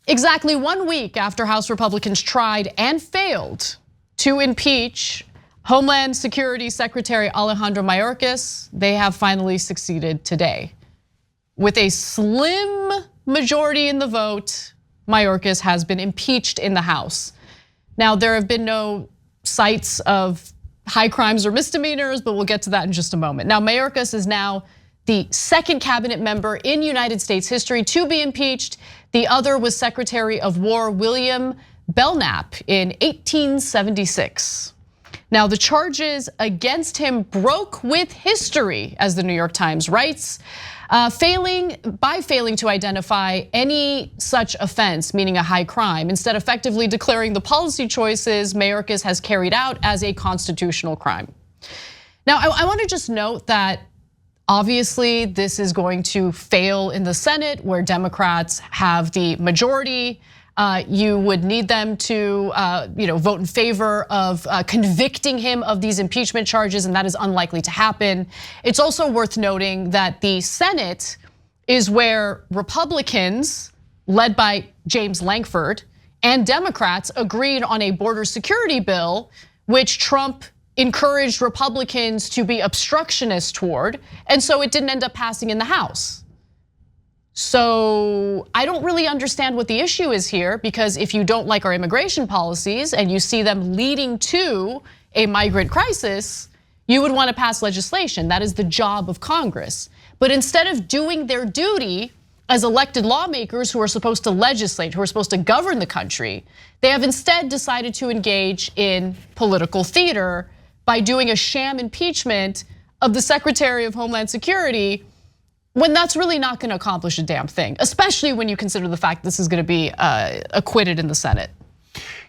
Exactly 1 week after House Republicans tried and failed to impeach Homeland Security Secretary Alejandro Mayorkas, they have finally succeeded today. With a slim majority in the vote, Mayorkas has been impeached in the House. Now, there have been no cites of high crimes or misdemeanors, but we'll get to that in just a moment. Now, Mayorkas is now the second cabinet member in United States history to be impeached. The other was Secretary of War William Belknap in 1876. Now, the charges against him broke with history, as the New York Times writes, failing to identify any such offense, meaning a high crime, instead effectively declaring the policy choices Mayorkas has carried out as a constitutional crime. Now, I want to just note that obviously this is going to fail in the Senate, where Democrats have the majority. You would need them to vote in favor of convicting him of these impeachment charges, and that is unlikely to happen. It's also worth noting that the Senate is where Republicans, led by James Lankford, and Democrats agreed on a border security bill, which Trump encouraged Republicans to be obstructionist toward, and so it didn't end up passing in the House. So I don't really understand what the issue is here, because if you don't like our immigration policies and you see them leading to a migrant crisis, you would want to pass legislation. That is the job of Congress. But instead of doing their duty as elected lawmakers who are supposed to legislate, who are supposed to govern the country, they have instead decided to engage in political theater by doing a sham impeachment of the Secretary of Homeland Security, when that's really not going to accomplish a damn thing, especially when you consider the fact this is going to be acquitted in the Senate.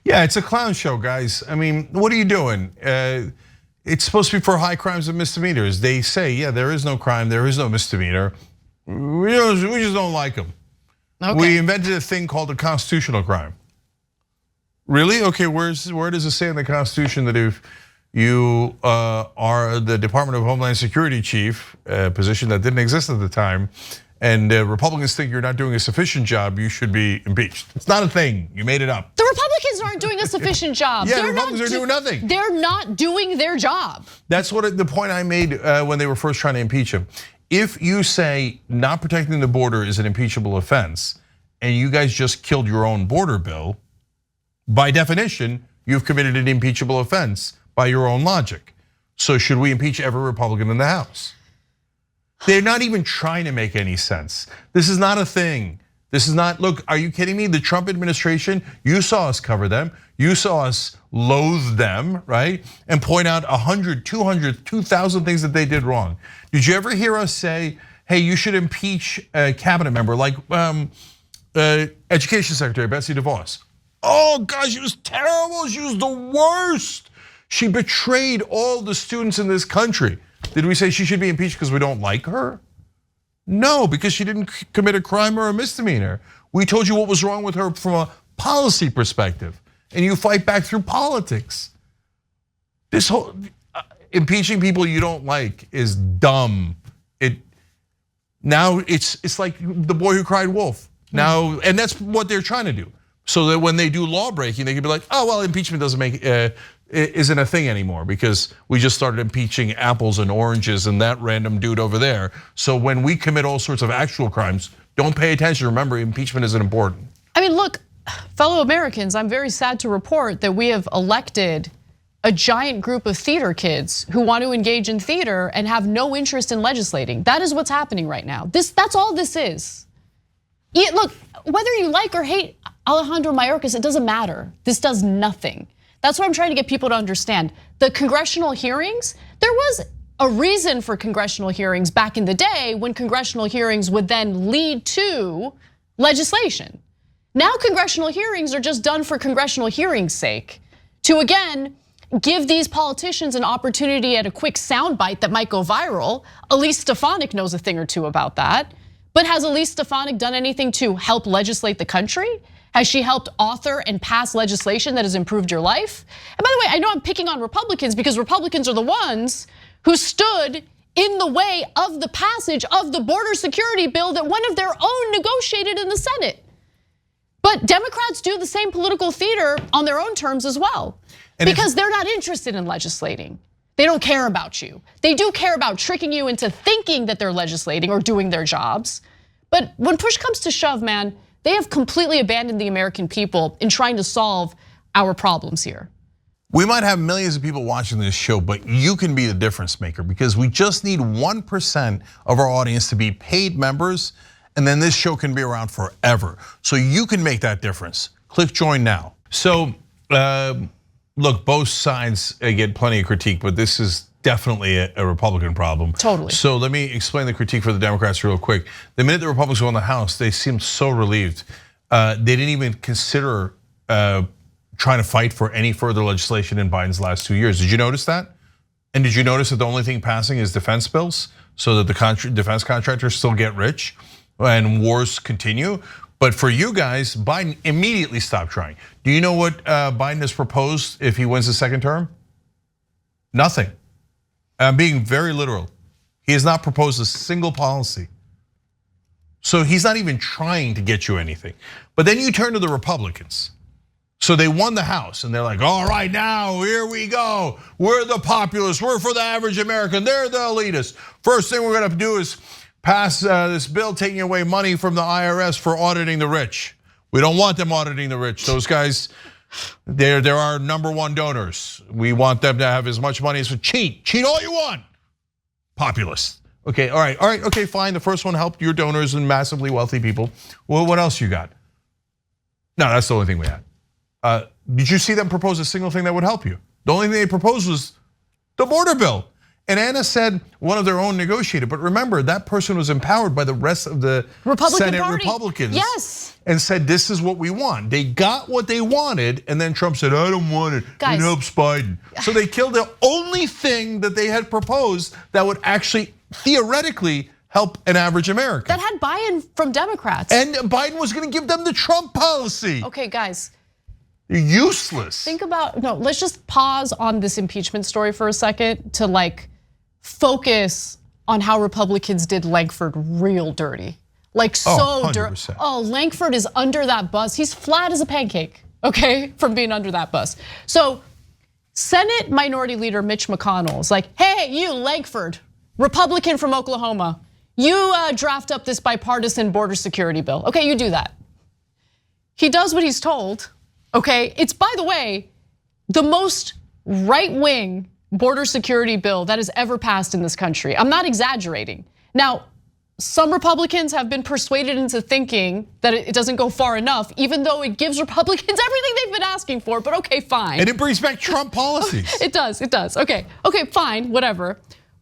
Yeah, it's a clown show, guys. I mean, what are you doing? It's supposed to be for high crimes and misdemeanors. They say, yeah, there is no crime, there is no misdemeanor. We just don't like them. Okay. We invented a thing called a constitutional crime. Really? Okay, where does it say in the Constitution that if you are the Department of Homeland Security chief, a position that didn't exist at the time, and Republicans think you're not doing a sufficient job, you should be impeached? It's not a thing, you made it up. The Republicans aren't doing a sufficient job. Yeah, the Republicans are doing nothing. They're not doing their job. That's what the point I made when they were first trying to impeach him. If you say not protecting the border is an impeachable offense, and you guys just killed your own border bill, by definition, you've committed an impeachable offense by your own logic. So should we impeach every Republican in the House? They're not even trying to make any sense. This is not a thing. This is not, look, are you kidding me? The Trump administration, you saw us cover them. You saw us loathe them, right? And point out 100, 200, 2,000 things that they did wrong. Did you ever hear us say, hey, you should impeach a cabinet member like Education Secretary Betsy DeVos? Oh gosh, she was terrible, she was the worst. She betrayed all the students in this country. Did we say she should be impeached because we don't like her? No, because she didn't commit a crime or a misdemeanor. We told you what was wrong with her from a policy perspective, and you fight back through politics. This whole impeaching people you don't like is dumb. Now it's like the boy who cried wolf. Now, and that's what they're trying to do. So that when they do law breaking, they can be like, oh, well, impeachment isn't a thing anymore because we just started impeaching apples and oranges and that random dude over there. So when we commit all sorts of actual crimes, don't pay attention. Remember, impeachment isn't important. I mean, look, fellow Americans, I'm very sad to report that we have elected a giant group of theater kids who want to engage in theater and have no interest in legislating. That is what's happening right now. That's all this is. Yeah, look, whether you like or hate Alejandro Mayorkas, it doesn't matter. This does nothing. That's what I'm trying to get people to understand. The congressional hearings, there was a reason for congressional hearings back in the day when congressional hearings would then lead to legislation. Now congressional hearings are just done for congressional hearings' sake, to again, give these politicians an opportunity at a quick soundbite that might go viral. Elise Stefanik knows a thing or two about that. But has Elise Stefanik done anything to help legislate the country? Has she helped author and pass legislation that has improved your life? And by the way, I know I'm picking on Republicans because Republicans are the ones who stood in the way of the passage of the border security bill that one of their own negotiated in the Senate. But Democrats do the same political theater on their own terms as well. Because they're not interested in legislating. They don't care about you. They do care about tricking you into thinking that they're legislating or doing their jobs. But when push comes to shove, man, they have completely abandoned the American people in trying to solve our problems here. We might have millions of people watching this show, but you can be the difference maker because we just need 1% of our audience to be paid members, and then this show can be around forever. So you can make that difference. Click join now. So, look, both sides get plenty of critique, but this is definitely a Republican problem. Totally. So let me explain the critique for the Democrats real quick. The minute the Republicans won the House, they seemed so relieved. They didn't even consider trying to fight for any further legislation in Biden's last 2 years. Did you notice that? And did you notice that the only thing passing is defense bills so that the defense contractors still get rich and wars continue? But for you guys, Biden immediately stopped trying. Do you know what Biden has proposed if he wins the second term? Nothing. I'm being very literal. He has not proposed a single policy. So he's not even trying to get you anything. But then you turn to the Republicans. So they won the House and they're like, all right, now here we go. We're the populists, we're for the average American, they're the elitists. First thing we're gonna do is pass this bill taking away money from the IRS for auditing the rich. We don't want them auditing the rich. Those guys, they're our #1 donors. We want them to have as much money as cheat all you want. Populist. Okay, all right, okay, fine. The first one helped your donors and massively wealthy people. Well, what else you got? No, that's the only thing we had. Did you see them propose a single thing that would help you? The only thing they proposed was the border bill. And Anna said one of their own negotiated, but remember that person was empowered by the rest of the Senate Republicans. Yes. And said this is what we want. They got what they wanted, and then Trump said, I don't want it. It helps Biden. So they killed the only thing that they had proposed that would actually theoretically help an average American. That had buy-in from Democrats. And Biden was gonna give them the Trump policy. Okay, guys. They're useless. Think about, no, let's just pause on this impeachment story for a second to like focus on how Republicans did Lankford real dirty. Like so dirty. Oh, Lankford is under that bus. He's flat as a pancake, okay, from being under that bus. So Senate Minority Leader Mitch McConnell is like, hey, you Lankford, Republican from Oklahoma, you draft up this bipartisan border security bill. Okay, you do that. He does what he's told. Okay, it's, by the way, the most right-wing border security bill that has ever passed in this country. I'm not exaggerating. Now, some Republicans have been persuaded into thinking that it doesn't go far enough, even though it gives Republicans everything they've been asking for, but okay, fine. And it brings back Trump policies. It does. Okay, fine, whatever.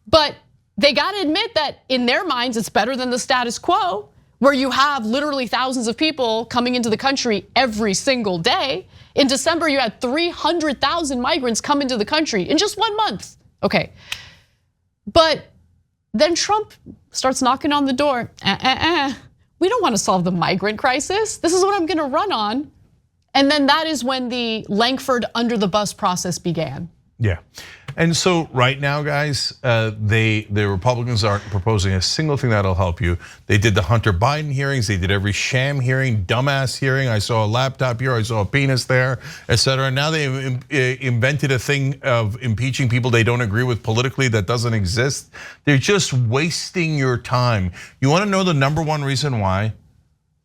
But they gotta admit that in their minds, it's better than the status quo, where you have literally thousands of people coming into the country every single day. In December, you had 300,000 migrants come into the country in just 1 month. Okay, but then Trump starts knocking on the door. We don't want to solve the migrant crisis. This is what I'm gonna run on. And then that is when the Lankford under the bus process began. Yeah. And so right now, guys, the Republicans aren't proposing a single thing that'll help you. They did the Hunter Biden hearings, they did every sham hearing, dumbass hearing. I saw a laptop here, I saw a penis there, etc. Now they invented a thing of impeaching people they don't agree with politically that doesn't exist. They're just wasting your time. You want to know the #1 reason why?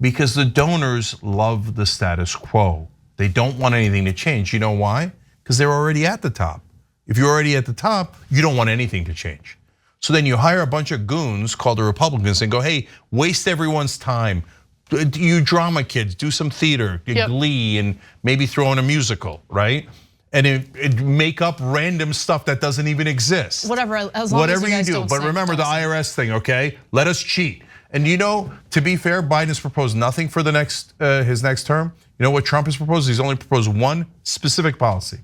Because the donors love the status quo. They don't want anything to change. You know why? Because they're already at the top. If you're already at the top, you don't want anything to change. So then you hire a bunch of goons called the Republicans and go, hey, waste everyone's time. You drama kids, do some theater, Glee, and maybe throw in a musical, right? And make up random stuff that doesn't even exist. Whatever, as long as you guys don't. But remember the IRS thing, okay? Let us cheat. And you know, to be fair, Biden has proposed nothing for the his next term. You know what Trump has proposed? He's only proposed one specific policy.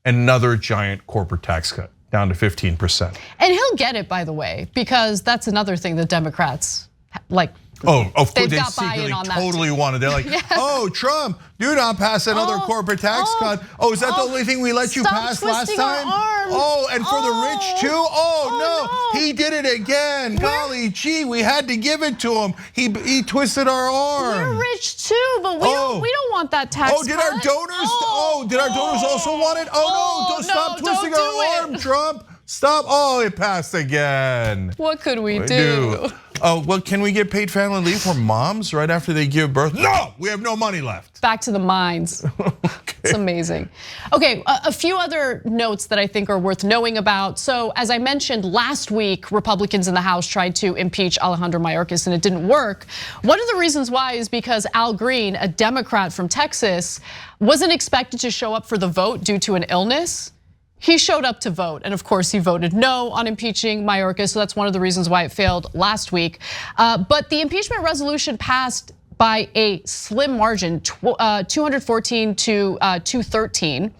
Another giant corporate tax cut down to 15%. And he'll get it, by the way, because that's another thing the Democrats like. Oh, of course, They've they got buy-in secretly on that totally wanted. They're like, oh, Trump, do not pass another corporate tax cut. Oh, is that the only thing we let you pass last time? Oh, and for the rich too? Oh no, he did it again. Golly gee, we had to give it to him. He twisted our arm. We're rich too, but we don't want that tax cut. Did our donors? Did our donors also want it? Oh no, don't stop twisting our arm, Trump. Stop. Oh, it passed again. What could we do? Oh, well, can we get paid family leave for moms right after they give birth? No, we have no money left. Back to the mines. Okay. It's amazing. Okay, a few other notes that I think are worth knowing about. So as I mentioned last week, Republicans in the House tried to impeach Alejandro Mayorkas and it didn't work. One of the reasons why is because Al Green, a Democrat from Texas, wasn't expected to show up for the vote due to an illness. He showed up to vote, and of course he voted no on impeaching Mayorkas, so that's one of the reasons why it failed last week. But the impeachment resolution passed by a slim margin, 214 to 213.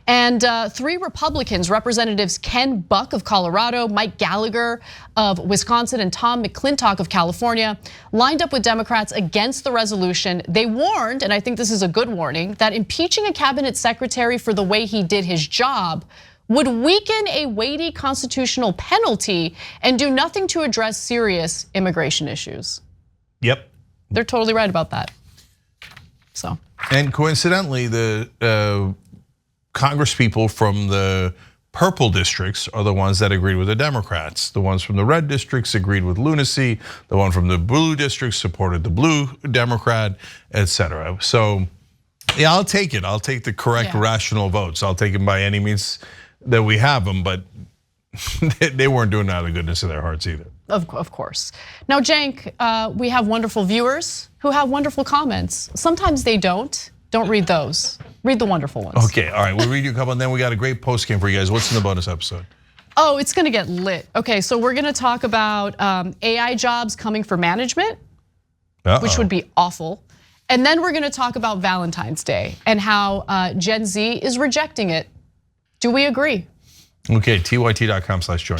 And 3 Republicans, Representatives Ken Buck of Colorado, Mike Gallagher of Wisconsin, and Tom McClintock of California, lined up with Democrats against the resolution. They warned, and I think this is a good warning, that impeaching a cabinet secretary for the way he did his job would weaken a weighty constitutional penalty and do nothing to address serious immigration issues. Yep. They're totally right about that. So. And coincidentally, the Congress people from the purple districts are the ones that agreed with the Democrats. The ones from the red districts agreed with lunacy. The one from the blue districts supported the blue Democrat, etc. So, yeah, I'll take it. I'll take the correct rational votes. I'll take them by any means that we have them, but they weren't doing it out of the goodness of their hearts either. Of course. Now, Cenk, we have wonderful viewers who have wonderful comments. Sometimes they don't. Don't read those. Read the wonderful ones. Okay, all right, we'll read you a couple and then we got a great post game for you guys. What's in the bonus episode? Oh, it's gonna get lit. Okay, so we're gonna talk about AI jobs coming for management, which would be awful. And then we're gonna talk about Valentine's Day and how Gen Z is rejecting it. Do we agree? Okay, tyt.com/join.